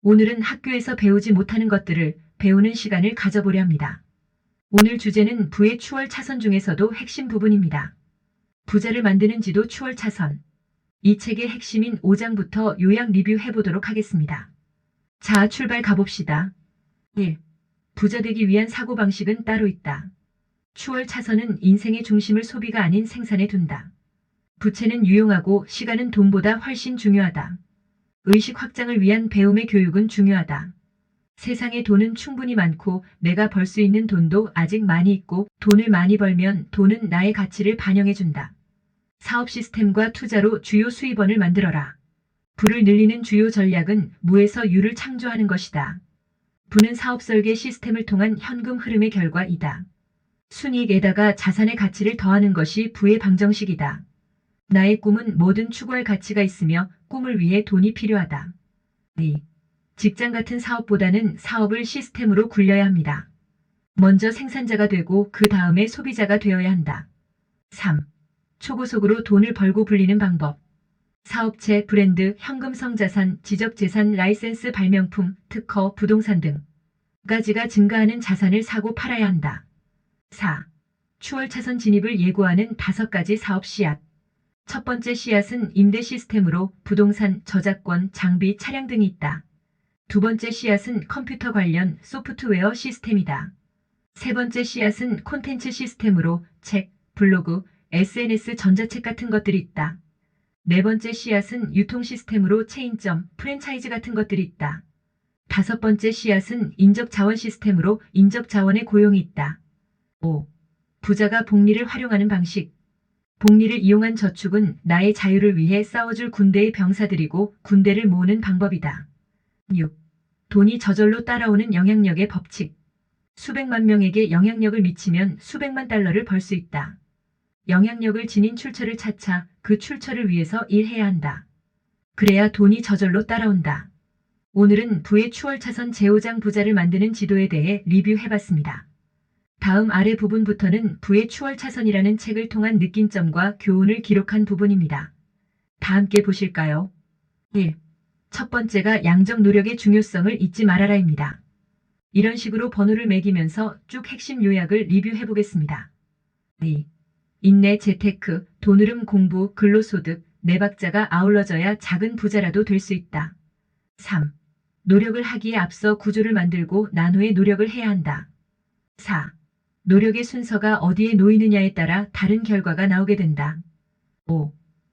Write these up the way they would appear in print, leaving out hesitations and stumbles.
오늘은 학교에서 배우지 못하는 것들을 배우는 시간을 가져보려 합니다. 오늘 주제는 부의 추월 차선 중에서도 핵심 부분입니다. 부자를 만드는 지도 추월 차선. 이 책의 핵심인 5장부터 요약 리뷰해보도록 하겠습니다. 자, 출발 가봅시다. 1. 부자 되기 위한 사고방식은 따로 있다. 추월 차선은 인생의 중심을 소비가 아닌 생산에 둔다. 부채는 유용하고 시간은 돈보다 훨씬 중요하다. 의식 확장을 위한 배움의 교육은 중요하다. 세상에 돈은 충분히 많고 내가 벌 수 있는 돈도 아직 많이 있고 돈을 많이 벌면 돈은 나의 가치를 반영해준다. 사업 시스템과 투자로 주요 수입원을 만들어라. 부를 늘리는 주요 전략은 무에서 유를 창조하는 것이다. 부는 사업 설계 시스템을 통한 현금 흐름의 결과이다. 순이익에다가 자산의 가치를 더하는 것이 부의 방정식이다. 나의 꿈은 뭐든 추구할 가치가 있으며 꿈을 위해 돈이 필요하다. 2. 직장 같은 사업보다는 사업을 시스템으로 굴려야 합니다. 먼저 생산자가 되고 그 다음에 소비자가 되어야 한다. 3. 초고속으로 돈을 벌고 불리는 방법. 사업체, 브랜드, 현금성 자산, 지적재산, 라이센스, 발명품, 특허, 부동산 등 가지가 증가하는 자산을 사고 팔아야 한다. 4. 추월 차선 진입을 예고하는 5가지 사업 씨앗. 첫 번째 씨앗은 임대 시스템으로 부동산, 저작권, 장비, 차량 등이 있다. 두 번째 씨앗은 컴퓨터 관련 소프트웨어 시스템이다. 세 번째 씨앗은 콘텐츠 시스템으로 책, 블로그, SNS, 전자책 같은 것들이 있다. 네 번째 씨앗은 유통 시스템으로 체인점, 프랜차이즈 같은 것들이 있다. 다섯 번째 씨앗은 인적 자원 시스템으로 인적 자원의 고용이 있다. 5. 부자가 복리를 활용하는 방식. 복리를 이용한 저축은 나의 자유를 위해 싸워줄 군대의 병사들이고 군대를 모으는 방법이다. 6. 돈이 저절로 따라오는 영향력의 법칙. 수백만 명에게 영향력을 미치면 수백만 달러를 벌 수 있다. 영향력을 지닌 출처를 찾아 그 출처를 위해서 일해야 한다. 그래야 돈이 저절로 따라온다. 오늘은 부의 추월 차선 제5장 부자를 만드는 지도에 대해 리뷰해봤습니다. 다음 아래 부분부터는 부의 추월 차선이라는 책을 통한 느낀 점과 교훈을 기록한 부분입니다. 다 함께 보실까요? 1. 첫 번째가 양적 노력의 중요성을 잊지 말아라입니다. 이런 식으로 번호를 매기면서 쭉 핵심 요약을 리뷰해보겠습니다. 2. 인내, 재테크, 돈흐름, 공부, 근로소득, 네 박자가 아울러져야 작은 부자라도 될 수 있다. 3. 노력을 하기에 앞서 구조를 만들고 난 후에 노력을 해야 한다. 4. 노력의 순서가 어디에 놓이느냐에 따라 다른 결과가 나오게 된다. 5.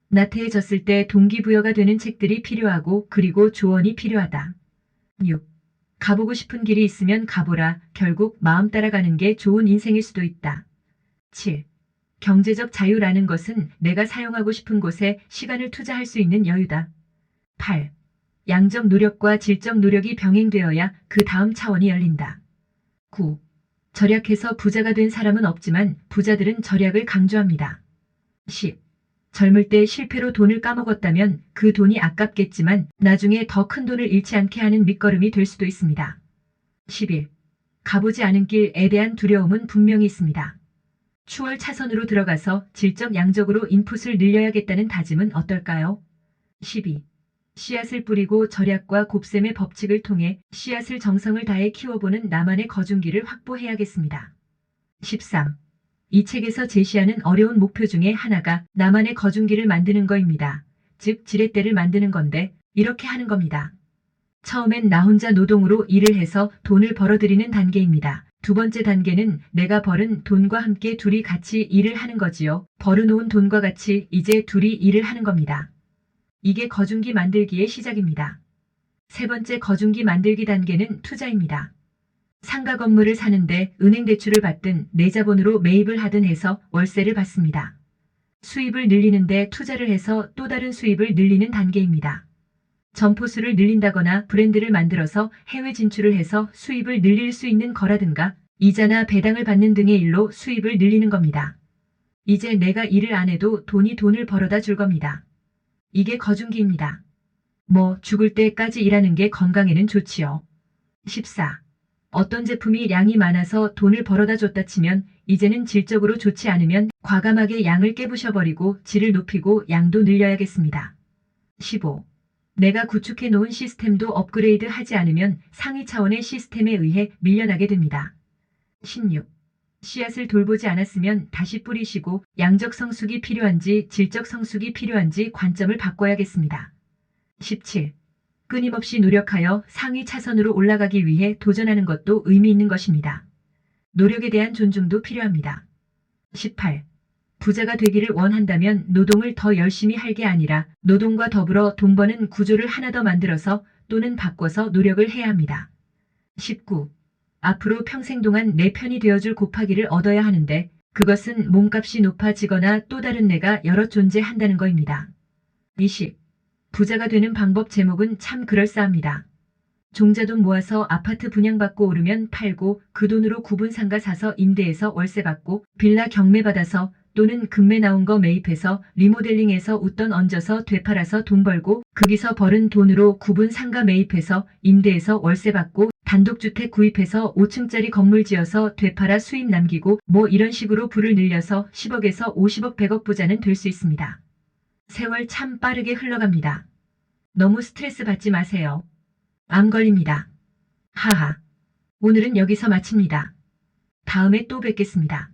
나태해졌을 때 동기부여가 되는 책들이 필요하고 그리고 조언이 필요하다. 6. 가보고 싶은 길이 있으면 가보라. 결국 마음 따라가는 게 좋은 인생일 수도 있다. 7. 경제적 자유라는 것은 내가 사용하고 싶은 곳에 시간을 투자할 수 있는 여유다. 8. 양적 노력과 질적 노력이 병행되어야 그 다음 차원이 열린다. 9. 절약해서 부자가 된 사람은 없지만 부자들은 절약을 강조합니다. 10. 젊을 때 실패로 돈을 까먹었다면 그 돈이 아깝겠지만 나중에 더 큰 돈을 잃지 않게 하는 밑거름이 될 수도 있습니다. 11. 가보지 않은 길에 대한 두려움은 분명히 있습니다. 추월 차선으로 들어가서 질적 양적으로 인풋을 늘려야겠다는 다짐은 어떨까요? 12. 씨앗을 뿌리고 절약과 곱셈의 법칙을 통해 씨앗을 정성을 다해 키워보는 나만의 거중기를 확보해야겠습니다. 13. 이 책에서 제시하는 어려운 목표 중에 하나가 나만의 거중기를 만드는 거입니다. 즉 지렛대를 만드는 건데 이렇게 하는 겁니다. 처음엔 나 혼자 노동으로 일을 해서 돈을 벌어들이는 단계입니다. 두 번째 단계는 내가 벌은 돈과 함께 둘이 같이 일을 하는 거지요. 벌어놓은 돈과 같이 이제 둘이 일을 하는 겁니다. 이게 거중기 만들기의 시작입니다. 세 번째 거중기 만들기 단계는 투자입니다. 상가 건물을 사는데 은행 대출을 받든 내 자본으로 매입을 하든 해서 월세를 받습니다. 수입을 늘리는데 투자를 해서 또 다른 수입을 늘리는 단계입니다. 점포수를 늘린다거나 브랜드를 만들어서 해외 진출을 해서 수입을 늘릴 수 있는 거라든가 이자나 배당을 받는 등의 일로 수입을 늘리는 겁니다. 이제 내가 일을 안 해도 돈이 돈을 벌어다 줄 겁니다. 이게 거중기입니다. 죽을 때까지 일하는 게 건강에는 좋지요. 14. 어떤 제품이 양이 많아서 돈을 벌어다 줬다 치면 이제는 질적으로 좋지 않으면 과감하게 양을 깨부셔버리고 질을 높이고 양도 늘려야겠습니다. 15. 내가 구축해 놓은 시스템도 업그레이드 하지 않으면 상위 차원의 시스템에 의해 밀려나게 됩니다. 16. 씨앗을 돌보지 않았으면 다시 뿌리시고 양적 성숙이 필요한지 질적 성숙이 필요한지 관점을 바꿔야겠습니다. 17. 끊임없이 노력하여 상위 차선으로 올라가기 위해 도전하는 것도 의미 있는 것입니다. 노력에 대한 존중도 필요합니다. 18. 부자가 되기를 원한다면 노동을 더 열심히 할 게 아니라 노동과 더불어 돈 버는 구조를 하나 더 만들어서 또는 바꿔서 노력을 해야 합니다. 19. 앞으로 평생 동안 내 편이 되어줄 곱하기를 얻어야 하는데 그것은 몸값이 높아지거나 또 다른 내가 여러 존재한다는 것입니다. 20. 부자가 되는 방법 제목은 참 그럴싸합니다. 종자돈 모아서 아파트 분양받고 오르면 팔고 그 돈으로 구분 상가 사서 임대해서 월세 받고 빌라 경매 받아서 또는 금매 나온 거 매입해서 리모델링해서 웃돈 얹어서 되팔아서 돈 벌고 거기서 벌은 돈으로 구분 상가 매입해서 임대해서 월세 받고 단독주택 구입해서 5층짜리 건물 지어서 되팔아 수입 남기고 뭐 이런 식으로 부를 늘려서 10억에서 50억 100억 부자는 될 수 있습니다. 세월 참 빠르게 흘러갑니다. 너무 스트레스 받지 마세요. 암 걸립니다. 하하. 오늘은 여기서 마칩니다. 다음에 또 뵙겠습니다.